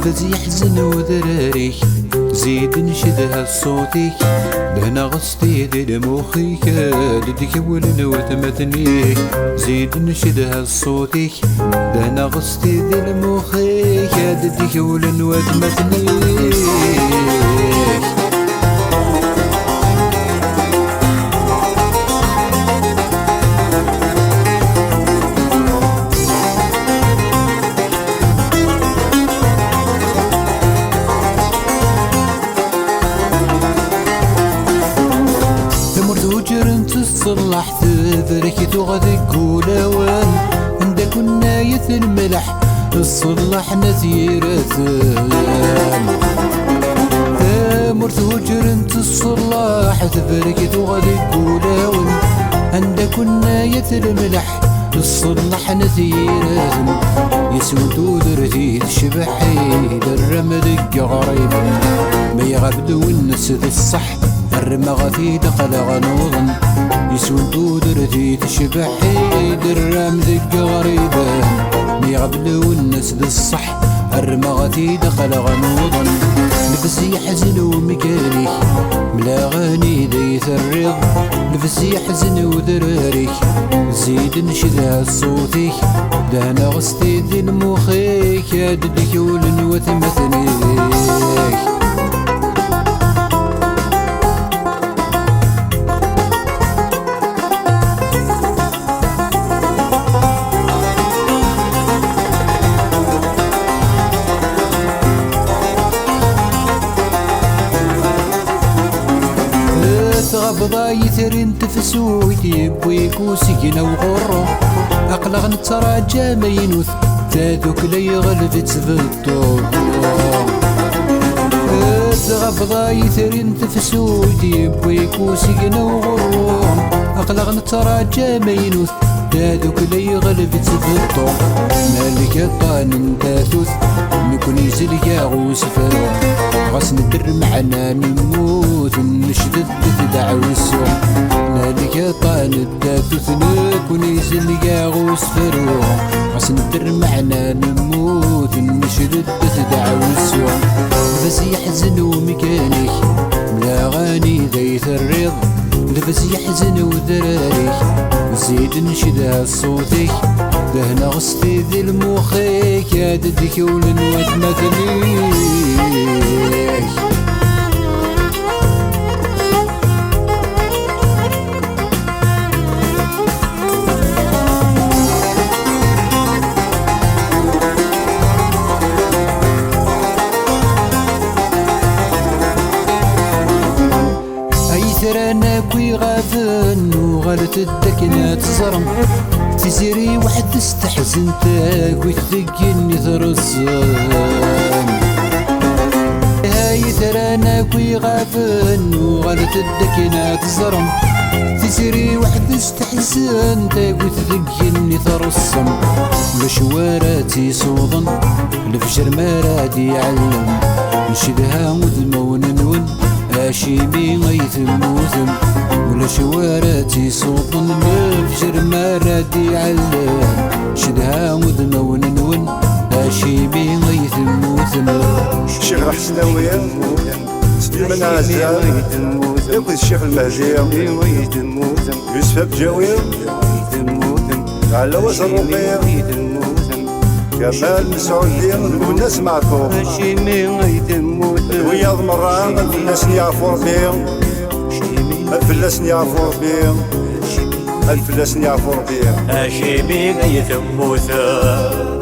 لبز يحزن وذراريك زيد نشدها صوتيك لهنا غصتي ذي مخيك لديك ولن وثمتنيك زيد نشدها صوتيك لهنا غصتي ذي مخيك لديك ولن وثمتنيك تصلح تبرك وغادي قولوان عندك كنا الملح تصلح نزيرتان مرت هجر تصلح تبرك وغادي قولوان عندك كنا الملح تصلح نزيرتان يسودو درتي تشبحي درمدك غريب ما يغبدو الناس الصح الرمغ في دقل غنوضن يسودو درتي تشبحي درام ذك غريبة ميغبلو الناس بالصح الرمغ في دقل غنوضن نفس يحزن ومكانيك ملا غاني ديث الرض نفس يحزن وذراريك زيد نشدها صوتيك دهنا غصتي ذي المخيك يا ددك ولن وثمثنيك غبضا يثرين تفسو يبويك وسكينة وغرو أقلغ نتراجى ما ينوث تاذوك لي غلبت بالطوب غبضا يثرين تفسو يبويك وسكينة وغرو أقلغ نتراجى ما ينوث تاذوك لي غلبت بالطوب مالك الطان تاثوث نكون يزل يا غوسفا غاس ندر معنا نموت نشدد تدعو السوق نالك طان الداتوث نكون يزل يا غوسفا غاس ندر معنا نموت نشدد تدعو السوق نفس يحزن ومكانيك ملا غاني ذيث الرض نفس يحزن وذراريك زيد نشدها صوتيك دهنا غصتي ذي المخيك يا ددك ولن وثمثنيك أنا كوي غافن وغلت الدكنة تزرم تزيري واحد تستحزن تاك وتثقني ثرزان هاي ترى أنا كوي غافن وغلت الدكنة تزرم تزيري واحد تستحزن تاك وتثقني ثرزان مشواراتي صوضن الفجر ما رادي يعلم نشدها مذمون نون هاشمي غيثم موثم ولا شواراتي صوت الفجر ما رادي يعلم شدها مذمة وننون هاشمي غيثم موثم الشيخ الحسناوية سليمان عزام ياكل الشيخ المهدي يوسف بجاوير على وزن الرقيق كمال مسعودي والناس معكم وياض مران الناس يعرفوا ربي الفلاس يعرفوا ربي الفلاس يعرفوا ربي هاشمي غيثم موثى